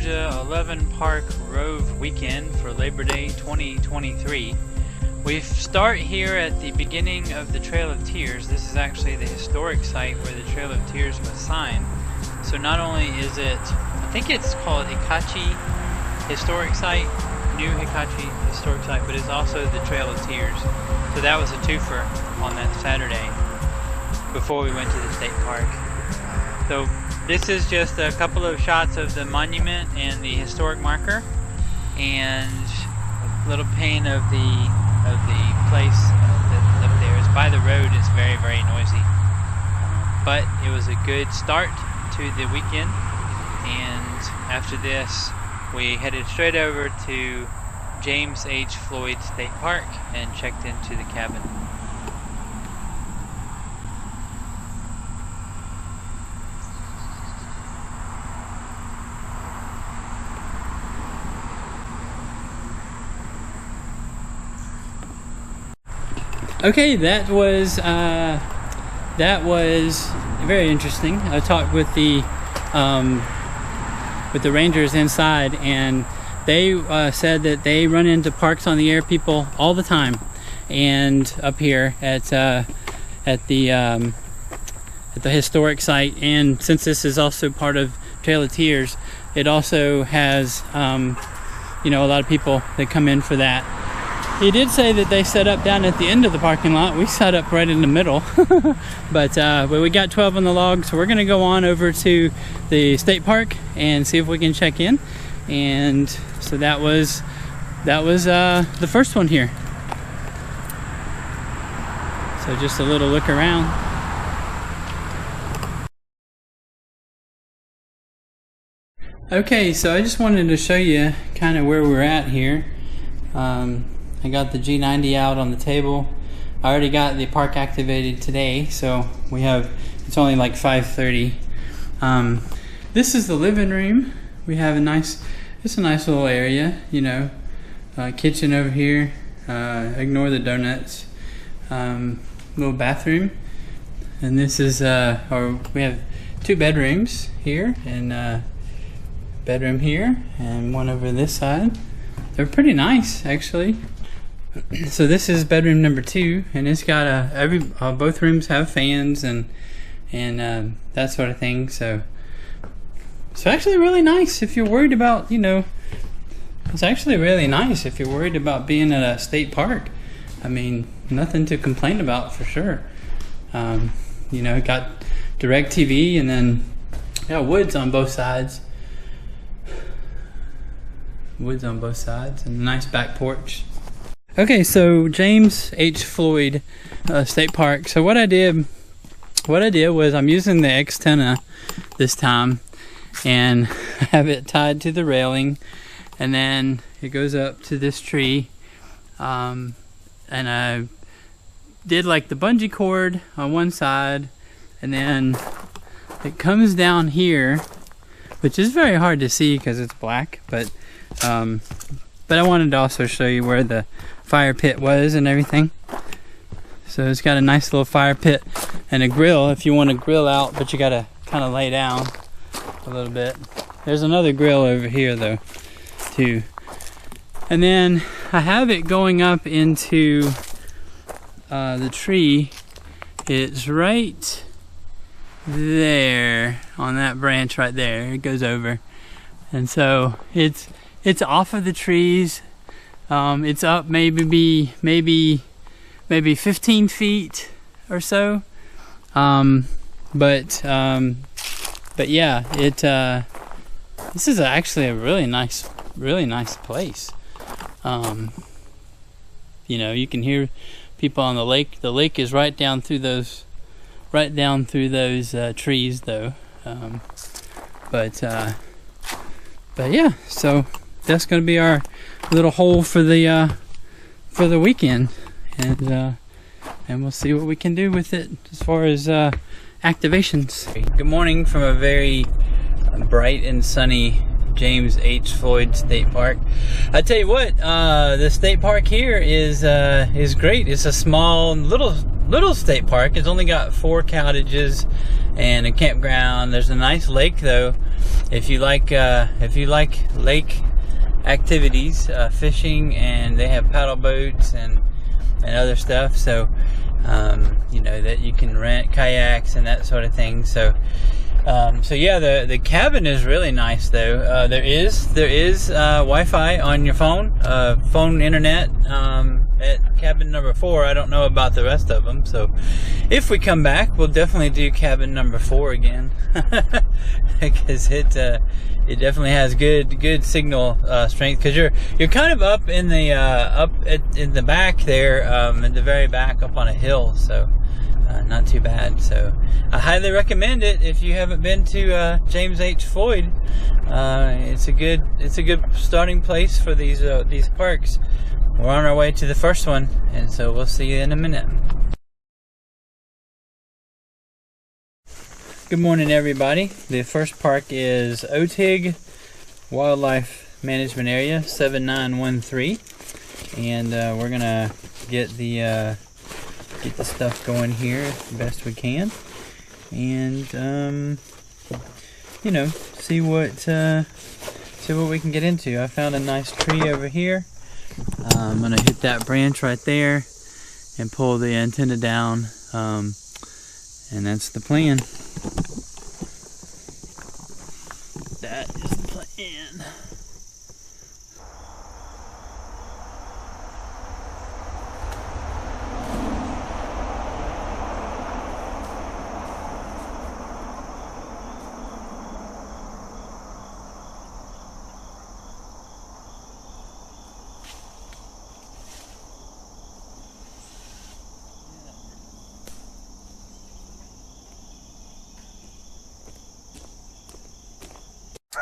Georgia 11 Park Rove weekend for Labor Day 2023. We start here at the beginning of the Trail of Tears. This is actually the historic site where the Trail of Tears was signed. So not only is it, I think it's called Hikachi Historic Site, New Hikachi Historic Site, but it's also the Trail of Tears. So that was a twofer on that Saturday before we went to the state park. So this is just a couple of shots of the monument and the historic marker, and a little pane of the place that's up there. It's by the road. It's very, very noisy, but it was a good start to the weekend. And after this, we headed straight over to James H. Floyd State Park and checked into the cabin. Okay, that was very interesting. I talked with the rangers inside, and they said that they run into Parks on the Air people all the time, and up here at the historic site. And since this is also part of Trail of Tears, it also has a lot of people that come in for that. He did say that they set up down at the end of the parking lot. We set up right in the middle. but we got 12 on the log, so we're gonna go on over to the state park and see if we can check in. And so that was the first one here. So just a little look around. Okay, so I just wanted to show you kind of where we're at here. I got the G90 out on the table. I already got the park activated today, so it's only like 5:30. This is the living room. We have it's a nice little area, kitchen over here. Ignore the donuts. Little bathroom. And this is, we have 2 bedrooms here, and bedroom here, and one over this side. They're pretty nice, actually. So this is bedroom number 2, and it's got both rooms have fans and that sort of thing. So it's actually really nice if you're worried about, it's actually really nice if you're worried about being at a state park. I mean, nothing to complain about for sure. It got direct TV, and then woods on both sides. Woods on both sides, and a nice back porch. Okay, so James H. Floyd State Park. So what I did was I'm using the Echota this time, and I have it tied to the railing, and then it goes up to this tree, and I did like the bungee cord on one side, and then it comes down here, which is very hard to see because it's black, but I wanted to also show you where the fire pit was and everything. So it's got a nice little fire pit and a grill if you want to grill out, but you gotta kind of lay down a little bit. There's another grill over here though too. And then I have it going up into the tree. It's right there on that branch right there. It goes over, and so it's off of the trees. It's up maybe 15 feet or so. But yeah, this is actually a really nice place. You can hear people on the lake. The lake is right down through those trees though. But yeah, so that's going to be our little hole for the weekend, and we'll see what we can do with it as far as activations. Good morning from a very bright and sunny James H. Floyd State Park. I tell you what, the state park here is great. It's a small, little little state park. It's only got 4 cottages and a campground. There's a nice lake though. If you like lake activities, fishing, and they have paddle boats and other stuff. So you know that you can rent kayaks and that sort of thing. So yeah, the cabin is really nice though. There is Wi-Fi on your phone internet at cabin number 4. I don't know about the rest of them. So if we come back, we'll definitely do cabin number 4 again because it definitely has good signal strength. Because you're kind of up in the in the back there, in the very back up on a hill. So. Not too bad. So I highly recommend it if you haven't been to James H. Floyd. It's a good starting place for these parks. We're on our way to the first one, and so we'll see you in a minute. Good morning, everybody. The first park is Otting Wildlife Management Area 7913, and we're gonna get the stuff going here as best we can, and you know, see what we can get into. I found a nice tree over here. I'm gonna hit that branch right there and pull the antenna down, and that's the plan. That is the plan.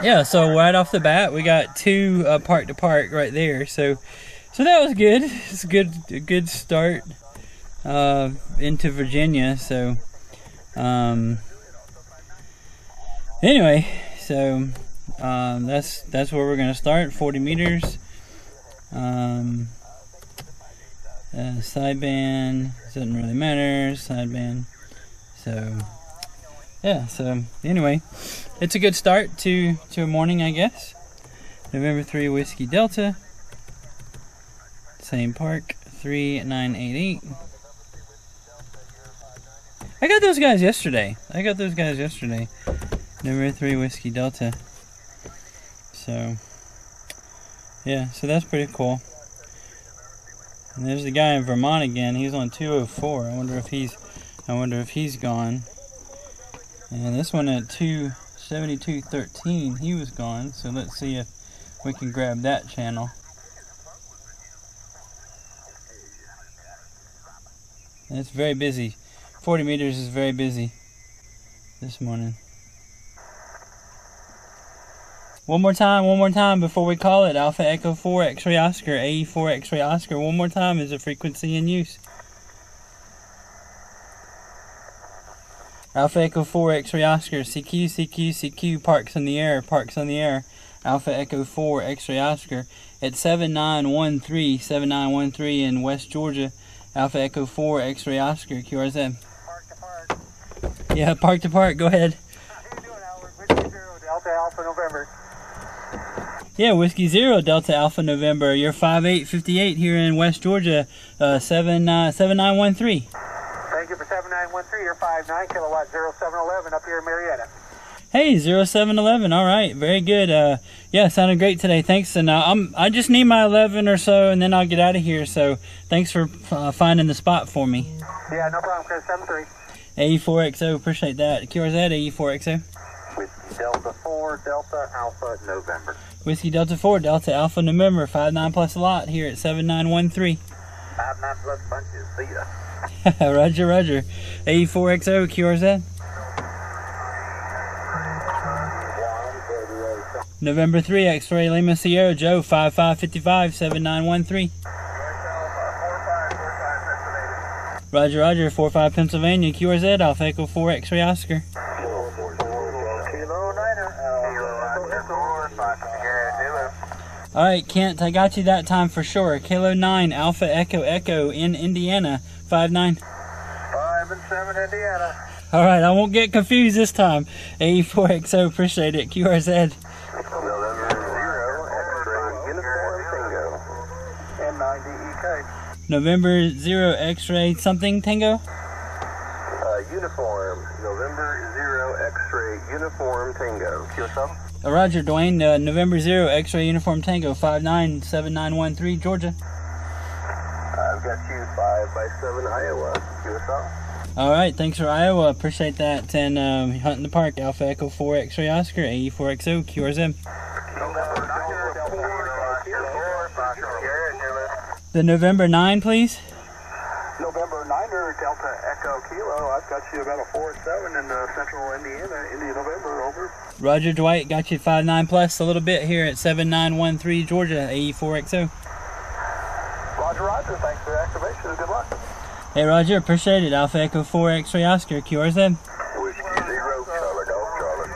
Yeah, so right off the bat, we got 2 park to park right there. So that was good. It's a good start into Virginia. So anyway, so that's where we're gonna start. 40 meters. Sideband doesn't really matter. Sideband. So. Yeah, so anyway, it's a good start to a morning, I guess. November 3 Whiskey Delta. Same park, 3988. I got those guys yesterday. November 3 Whiskey Delta. So, yeah, so that's pretty cool. And there's the guy in Vermont again. He's on 204. I wonder if he's gone. And this one at 272.13, he was gone. So let's see if we can grab that channel. And it's very busy. 40 meters is very busy this morning. One more time before we call it. Alpha Echo 4 X-Ray Oscar, AE4 X-Ray Oscar. One more time is a frequency in use. Alpha Echo 4 X-Ray Oscar, CQ, parks in the air. Alpha Echo 4 X-Ray Oscar at 7913 in West Georgia. Alpha Echo 4 X-Ray Oscar, QRZ. Park to park. Yeah, park to park, go ahead. How you doing, Howard? Whiskey 0 Delta Alpha November. Yeah, Whiskey 0 Delta Alpha November. You're 5858 here in West Georgia, 7913. Thank you for 7913. You're 59 kilowatt 0711 up here in Marietta. Hey, 0711. All right, very good. Yeah, sounded great today. Thanks. And I just need my 11 or so, and then I'll get out of here. So thanks for finding the spot for me. Yeah, no problem, Chris. 73. AE4XO, appreciate that. QRZ, AE4XO. Whiskey Delta 4 Delta Alpha November. Whiskey Delta 4 Delta Alpha November. 59 plus a lot here at 7913. 59 plus bunches. See ya. Roger, roger. AE4XO, QRZ. November 3, X-Ray Lima Sierra Joe 5555 7913. Roger, roger. 45 Pennsylvania QRZ Alpha Echo 4 X-Ray Oscar. Alright, Kent, I got you that time for sure. Kilo 9 Alpha Echo Echo in Indiana 59. 77 Indiana. All right, I won't get confused this time. AE4XO, appreciate it. QRZ. November 0 X-ray uniform Tango. N9DEK. November 0 X-ray something Tango. Uniform. November 0 X-ray uniform Tango. QSL. Roger, Dwayne. November 0 X-ray uniform Tango 597913 Georgia. I've got you 5x7 Iowa. QSL. All right, thanks for Iowa. Appreciate that. And Hunting the Park, Alpha Echo 4 X-ray Oscar, AE4XO, QRZ. The November 9, please. November 9er Delta Echo Kilo. I've got you about a 4-7 in central Indiana, India November, over. Roger, Dwight, got you 59 plus a little bit here at 7913 Georgia, AE4XO. Roger, Roger. Thanks for the activation. Good luck. Hey, Roger, appreciate it. Alpha Echo 4 X-ray Oscar, QRZ. Whiskey 0 Charlie Golf Charlie.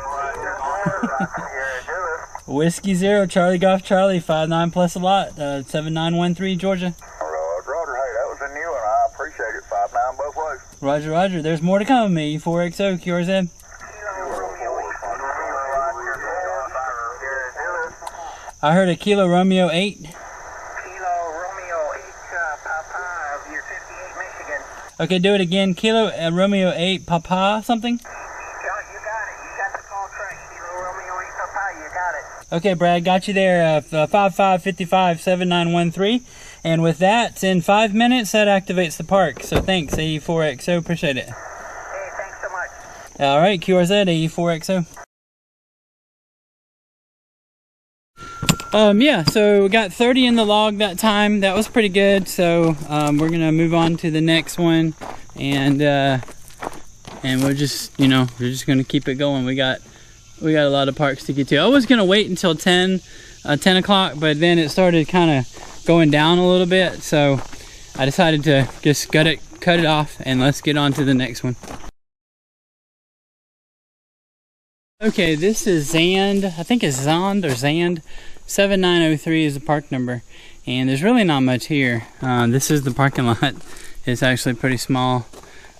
Whiskey 0 Charlie Golf Charlie, 59 plus a lot, 7913 Georgia. Roger, hey, that was a new one. I appreciate it. 59 both ways. Roger, Roger. There's more to come. AE4XO, QRZ. I heard a Kilo Romeo 8. Kilo Romeo 8 Papa, Year 58 Michigan. Okay, do it again. Kilo Romeo 8 Papa something? You got it. You got the call track. Kilo Romeo 8 Papa, you got it. Okay, Brad, got you there. 55557913. And with that, in 5 minutes, that activates the park. So thanks, AE4XO. Appreciate it. Hey, thanks so much. All right, QRZ, AE4XO. Yeah, so we got 30 in the log that time. That was pretty good. So we're gonna move on to the next one, and we're just, we're just gonna keep it going. We got a lot of parks to get to. I was gonna wait until 10 o'clock, but then it started kind of going down a little bit, so I decided to just cut it off, and let's get on to the next one. Okay, this is Zahnd. I think it's Zahnd or Zahnd. 7903 is the park number, and there's really not much here. This is the parking lot. It's actually pretty small.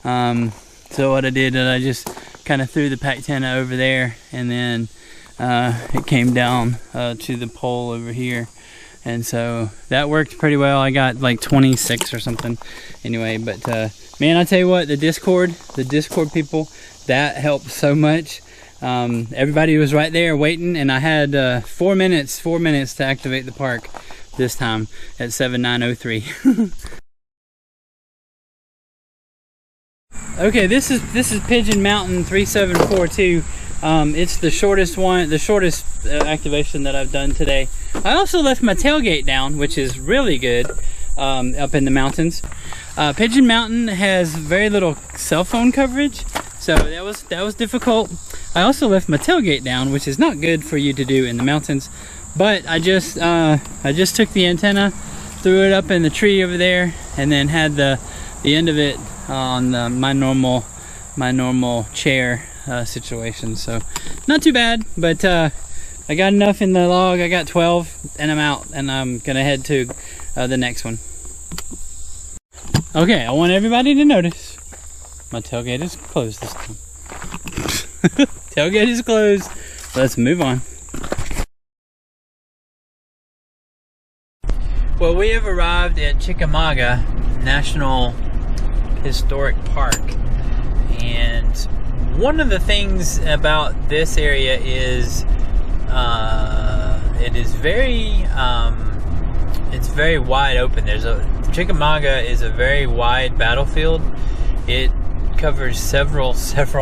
So what I did is I just kind of threw the pack tent over there, and then it came down to the pole over here, and so that worked pretty well. I got like 26 or something anyway. But man, I tell you what, the Discord people, that helped so much. Everybody was right there waiting, and I had 4 minutes to activate the park this time at 7903. Okay, this is Pigeon Mountain 3742. It's the shortest activation that I've done today. I also left my tailgate down, which is really good, up in the mountains. Pigeon Mountain has very little cell phone coverage, so that was difficult. I also left my tailgate down, which is not good for you to do in the mountains. But I just took the antenna, threw it up in the tree over there, and then had the end of it on my normal chair situation. So not too bad, but I got enough in the log. I got 12, and I'm out, and I'm gonna head to the next one. Okay, I want everybody to notice my tailgate is closed this time. Tailgate is closed. Let's move on. Well, we have arrived at Chickamauga National Historic Park, and one of the things about this area is it is very it's very wide open. Chickamauga is a very wide battlefield. It covers several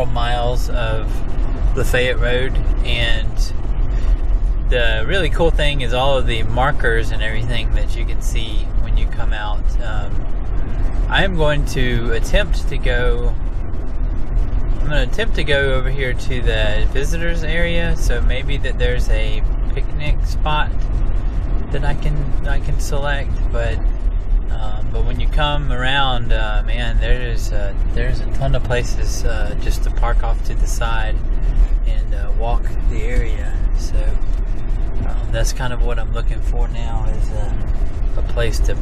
miles of Lafayette Road, and the really cool thing is all of the markers and everything that you can see when you come out. I am going to attempt to go over here to the visitors area, so maybe that there's a picnic spot that I can select, but when you come around, man, there's a ton of places just to park off to the side and walk the area. So that's kind of what I'm looking for now, is a place to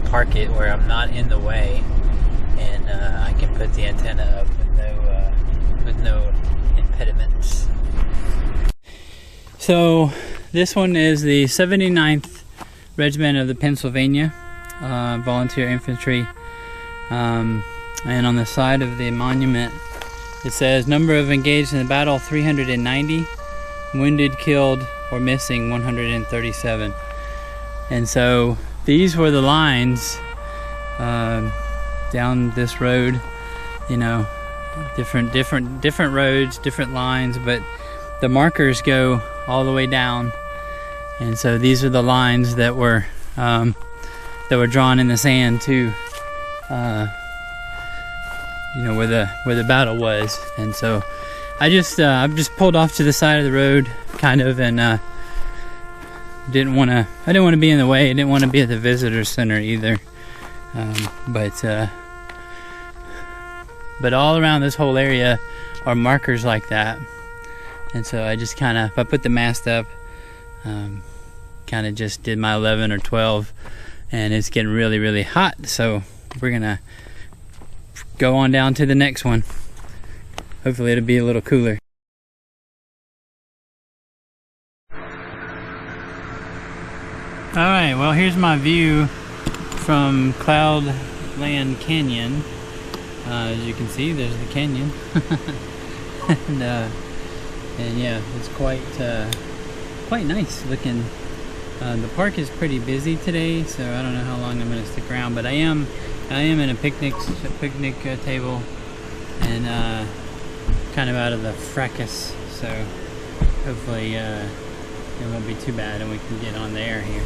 park it where I'm not in the way, and I can put the antenna up with no impediments. So this one is the 79th Regiment of the Pennsylvania Volunteer Infantry, and on the side of the monument it says number of engaged in the battle 390, wounded, killed, or missing 137. And so these were the lines down this road, you know, different roads, different lines, but the markers go all the way down. And so these are the lines that were drawn in the sand to you know, where the battle was. And so I've just pulled off to the side of the road kind of, and I didn't want to be in the way. I didn't want to be at the visitor center either. But all around this whole area are markers like that. And so I just kind of, I put the mast up, kind of just did my 11 or 12, and it's getting really, really hot. So we're gonna go on down to the next one. Hopefully it'll be a little cooler. Alright, well, here's my view from Cloudland Canyon. As you can see, there's the canyon. And yeah, it's quite nice looking. The park is pretty busy today, so I don't know how long I'm going to stick around, but I am in a picnic table, and kind of out of the fracas, so hopefully it won't be too bad and we can get on the air here.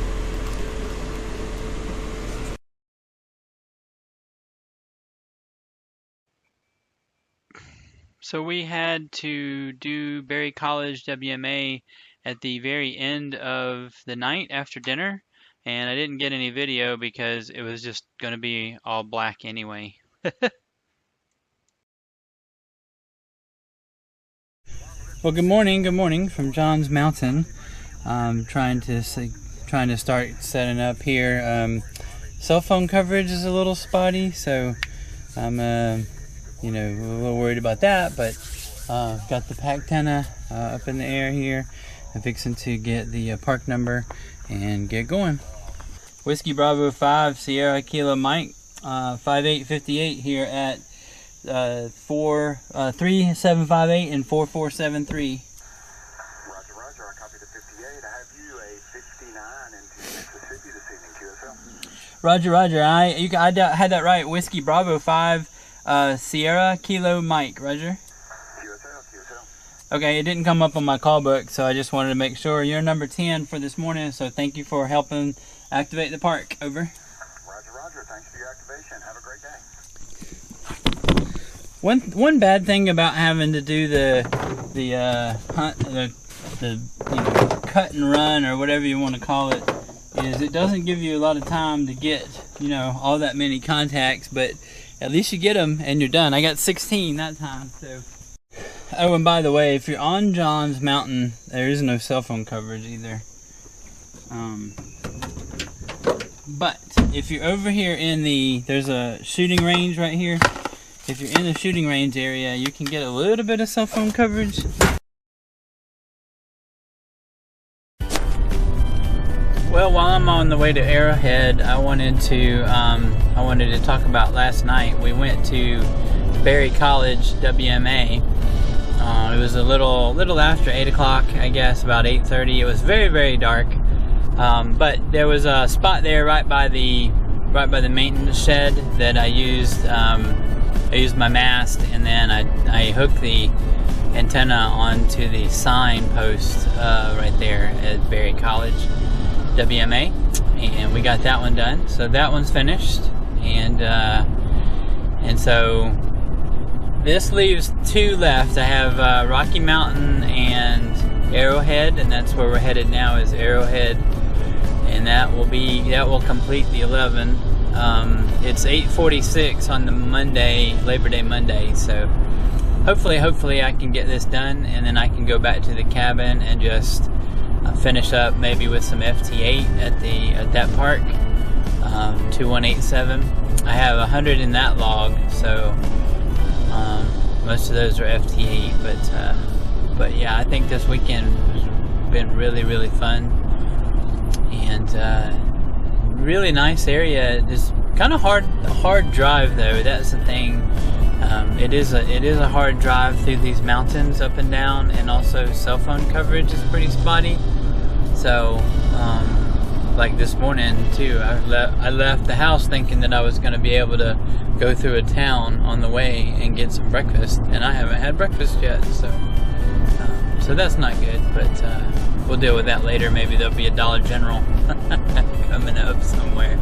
So we had to do Berry College WMA at the very end of the night after dinner, and I didn't get any video because it was just going to be all black anyway. Well, good morning from John's Mountain. Trying to start setting up here. Cell phone coverage is a little spotty, so I'm you know, a little worried about that, but got the pack antenna up in the air here. I'm fixing to get the park number and get going. Whiskey Bravo 5 Sierra Kilo Mike 5858 here at 3758 and 4473. Roger, I copy the 58. I have you a 69 into Mississippi this evening, QSL. Roger, I had that right. Whiskey Bravo 5 Sierra Kilo Mike, Roger. QSL. Okay, it didn't come up on my call book, so I just wanted to make sure. You're number 10 for this morning, so thank you for helping activate the park. Over. Roger. Thanks for your activation. Have a great day. One bad thing about having to do the hunt, the you know, cut and run, or whatever you want to call it, is it doesn't give you a lot of time to get, you know, all that many contacts, but at least you get them and you're done. I got 16 that time. So. Oh, and by the way, if you're on John's Mountain, there is no cell phone coverage either. But if you're over here there's a shooting range right here. If you're in the shooting range area, you can get a little bit of cell phone coverage. Well, while I'm on the way to Aarowhead, I wanted to talk about last night. We went to Berry College WMA. It was a little after 8 o'clock, I guess, about 8:30. It was very, very dark, but there was a spot there right by the maintenance shed that I used. I used my mast, and then I hooked the antenna onto the sign post right there at Berry College WMA, and we got that one done. So that one's finished, and so this leaves two left. I have Rocky Mountain and Aarowhead, and that's where we're headed now, is Aarowhead, and that will complete the 11. It's 8:46 on the Monday, Labor Day Monday, so hopefully I can get this done, and then I can go back to the cabin and just finish up maybe with some FT8 at that park, 2187. I have 100 in that log, so most of those are FT8, but yeah, I think this weekend has been really fun, and really nice area. It's kind of hard drive though. That's the thing. It is a hard drive through these mountains up and down, and also cell phone coverage is pretty spotty. So like this morning too, I left the house thinking that I was going to be able to go through a town on the way and get some breakfast, and I haven't had breakfast yet, so that's not good, but we'll deal with that later. Maybe there'll be a Dollar General coming up somewhere.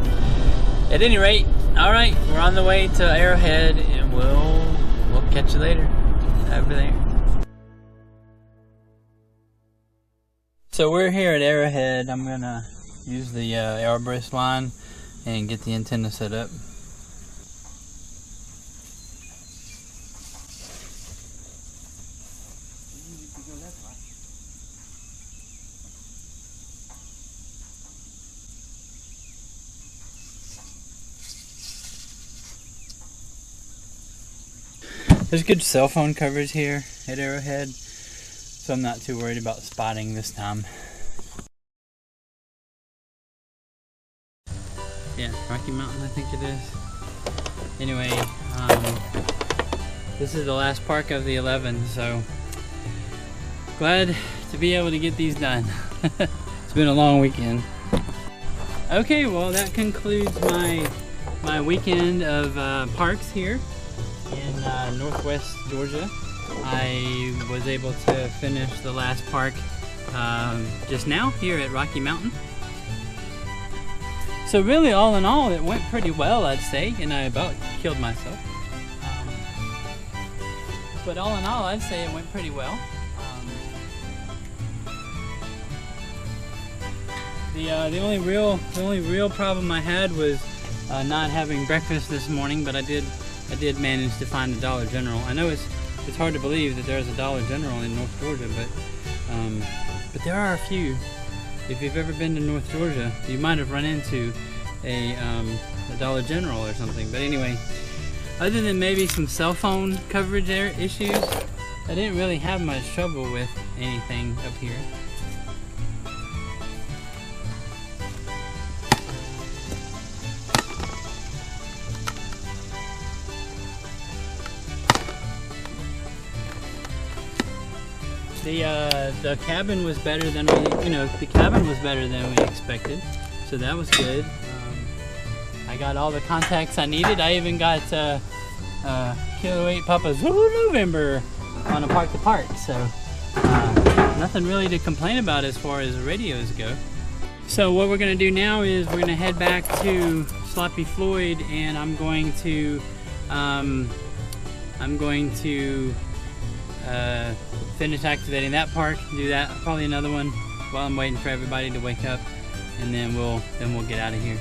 At any rate, alright, we're on the way to Aarowhead, and we'll catch you later over there. So we're here at Aarowhead. I'm gonna use the Aeroburst line and get the antenna set up. There's good cell phone coverage here at Aarowhead, so I'm not too worried about spotting this time. Yeah, Rocky Mountain, I think it is. Anyway, this is the last park of the 11, so glad to be able to get these done. It's been a long weekend. Okay, well that concludes my weekend of parks here in northwest Georgia. I was able to finish the last park just now here at Rocky Mountain. So really, all in all, it went pretty well, I'd say, and I about killed myself. But all in all, I'd say it went pretty well. The only real problem I had was not having breakfast this morning, but I did manage to find a Dollar General. I know it's hard to believe that there's a Dollar General in North Georgia, but there are a few. If you've ever been to North Georgia, you might have run into a Dollar General or something. But anyway, other than maybe some cell phone coverage issues, I didn't really have much trouble with anything up here. The cabin was better than we expected, so that was good. I got all the contacts I needed. I even got Kilo 8 Papa Zulu November on a park to park, so nothing really to complain about as far as radios go. So what we're gonna do now is we're gonna head back to Sloppy Floyd, and I'm going to finish activating that park, do that, probably another one while I'm waiting for everybody to wake up, and then we'll get out of here.